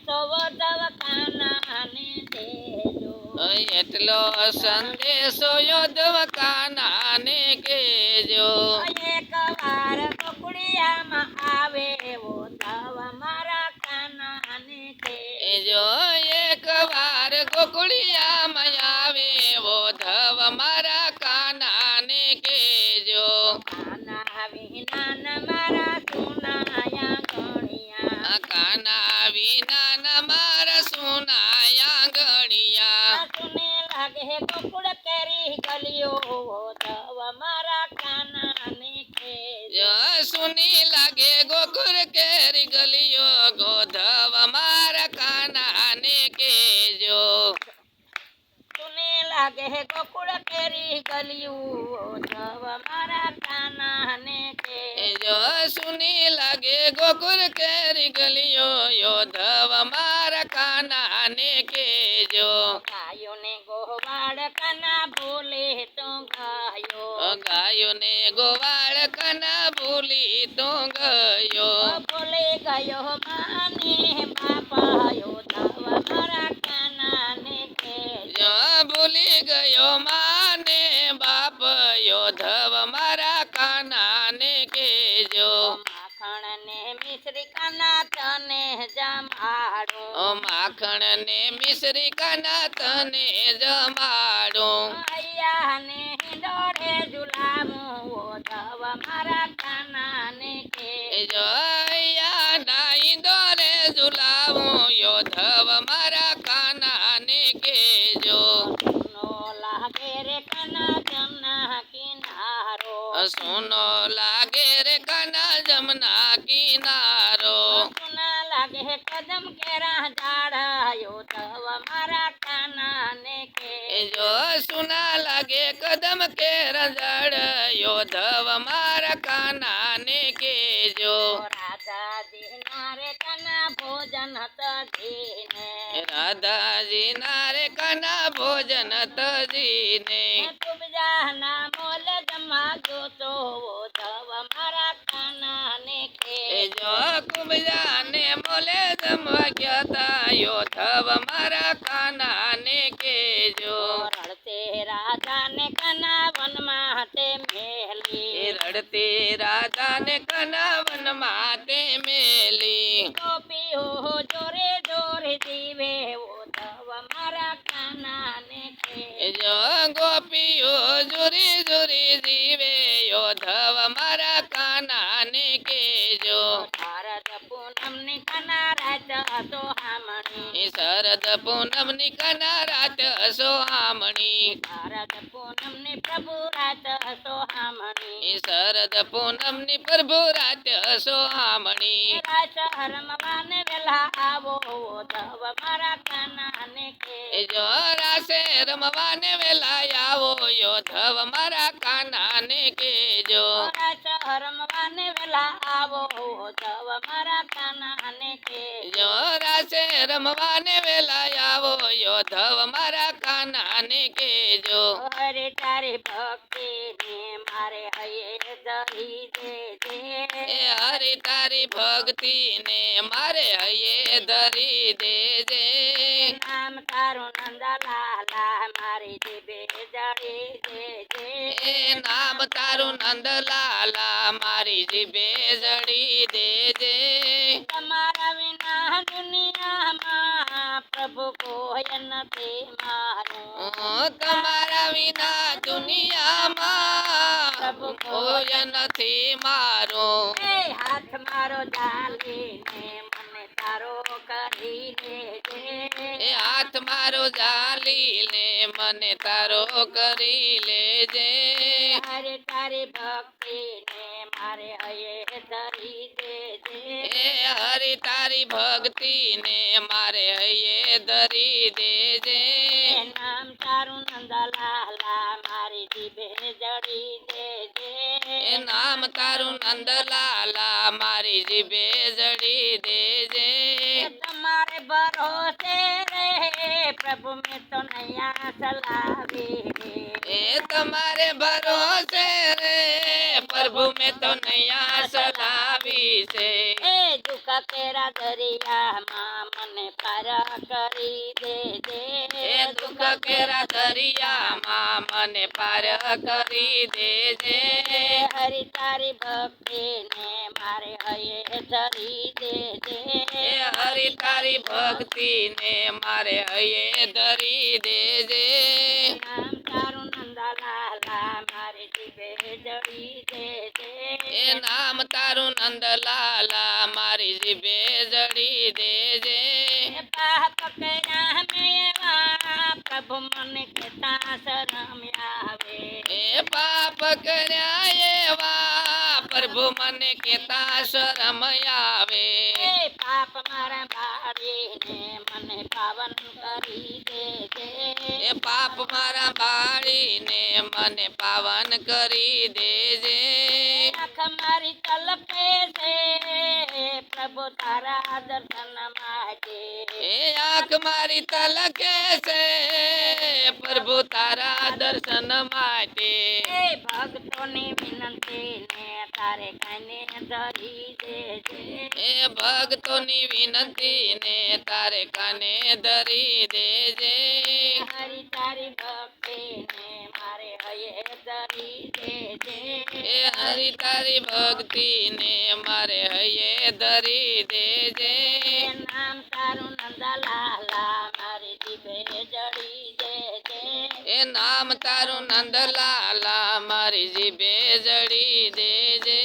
તો ઉદ્ધવ કાનાને દેજો. એટલો સંદેશો ઉદ્ધવ કાનાને કેજો. એક વાર ગોકુળિયામાં આવે ઉદ્ધવ મારા કાનાને જો એક વાર ગોકુળિયામાં આવે ઉદ્ધવ મારા કાનાને કેજો. કાના વિના ન મારા સુનાયા ગણિયા. કાના વિના ન મારા સુનાયા ગણિયા. સુને લાગે ગોકુળ કેરી ગલિયો ઉદ્ધવ મારા કાનાને જો સુની લાગે ગોકુળ કેરી ગલિયો ઉદ્ધવ મારા કાનાને કેજો. સુને લાગે ગોકુળ કેરી ગલિયું ઉદ્ધવ મારા કાનાને જો સુની લાગે ગોકુળ કેરી ગલિયો ઉદ્ધવ મારા કાનાને કેજો. ગાયો ને ગોવાળ કના બોલે તો ગાયો. ગાયો ને ગોવાળ કના ભૂલી તો ગયો. બોલે ગયો માને બાપા ઉદ્ધવ મારા કાનાને જો ભૂલી ગયો માને બાપ ઉદ્ધવ મારા કાનાને કેજો. માખણ ને મિશ્રી કાના તને જમાડું. માખણ ને મિશ્રી કાના તને જમાડું. અહીંયા ને હિંડોળે ઝુલાવું ઉદ્ધવ મારા કાનાને જો અહીંયા નાઈ દોરે ઝુલાવું ઉદ્ધવ મારા કાનાને કેજો. નો લાગે રે કના જમના કિનારો. સુનો લાગે રે કાના જમના કિનારો. સુના લાગે કદમ કેરા ઝાડ ઉદ્ધવ મારા કાનાને જો સુના લાગે કદમ કે રજડ ઉદ્ધવ મારા કાનાને કેજો. રાધાજી નારે કના ભોજન તજીને. રાધાજી નારે કાના ભોજન તજીને. તુબજાના મોલ જમાજો તો ઉદ્ધવ મારા કાનાને જો કુબજાને મોલે જમવા ગયા તા ઉદ્ધવ મારા કાનાને કેજો. રડતે રાધાને કના વનમાં તે મેલી. રડતી રાધાને કનાવન માતે મેલી. ગોપીઓ જોરે જોરે જીવે ઉદ્ધવ મારા કાનાને જો ગોપીઓ જુરી જુરી જીવે ઉદ્ધવ મારા કાનાને કેજો. શારદ પૂનમ ની કના રાત સોહામણી. શરદ પૂનમ ની કના રાત સોહામણી. શારદ પૂનમ ની પ્રભુ રાત સોહામણી. શરદ પૂનમ ની પ્રભુ રાત સોહામણી. રાસ રમવાને વેલા આવો ઉદ્ધવ મારા કાનાને જો રાસે રમવાને વેલા આવો ઉદ્ધવ મારા કાનાને કેજો. રાસ રમવાને વેલા આવો ઉદ્ધવ મારા કાનાને જો રાસે રમવાને વેલા આવો ઉદ્ધવ મારા કાનાને કેજો. હરે તારી ભક્તિ ને મારે હૈયે દહી દે એ હરી તારી ભક્તિ ને મારે હૈયે ધરી દેજે. નામ તારું નંદલાલા મારી જીભે જડી દેજે. એ નામ તારું નંદલાલા મારી જીભે જડી દેજે. તમારા વિના દુનિયામાં પ્રભુ કોઈ નથી મારું. તમારા વિના દુનિયામાં પ્રભુ કોઈ નથી મારું. એ હાથ મારો ઝાલીને મને તારો કરી લેજે. એ હાથ મારો ઝાલીને મને તારો કરી લેજે. હરે તારી ભક્તિ ને મારે હૈયે ધરી દેજે. એ હરી તારી ભક્તિ ને મારે હૈયે ધરી દેજે. નામ તારું નંદલાલા મારી જીભે જડી દેજે. એ નામ તારું નંદલાલા મારી જીભે જડી દેજે. તમારે ભરોસે રે પ્રભુ મેં તો નૈયા ચલાવી. એ તમારે ભરોસે રે પ્રભુ મેં તો નૈયા ચલાવી છે. એ દુઃખ કેરા દરિયામાં મને પાર કરી દેજે એ દુઃખ કેરા દરિયામાં મને પાર કરી દેજે હરી તારી ભક્તિ ને મારે હૈયે ધરી દેજે એ હરી તારી ભક્તિ ને મારે હૈયે ધરી દેજે નામ તારું નંદલાલા મારે જીભે જડી દેજે એ નામ તારું નંદલાલા મારી જીભે જડી દેજે પાપ કર્યા મેં એવા પ્રભુ મને કેતા શરમ આવે એ પાપ કર્યા એવા પ્રભુ મને કેતા શરમ આવે એ પાપ મારા બાળીને મને પાવન કરી દેજે એ પાપ મારા બાળીને મને પાવન કરી દેજે આંખ મારી તલપે છે પ્રભુ તારા દર્શન માટે એ આંખ મારી તલકે છે પ્રભુ તારા દર્શન માટે એ ભક્તોની વિનંતી ને તારે કાને ધરી દેજે એ ભક્તોની વિનંતી ને તારે કાને ધરી દેજે હરી તારી ભક્તિ ને મારે હૈયે ધરી દેજે એ હરી તારી ભક્તિ ને મારે હૈયે ધરી દેજે નામ તારું નંદલાલા મારી જીભે જડી દેજે એ નામ તારું નંદલાલા મારી જીભે જડી દેજે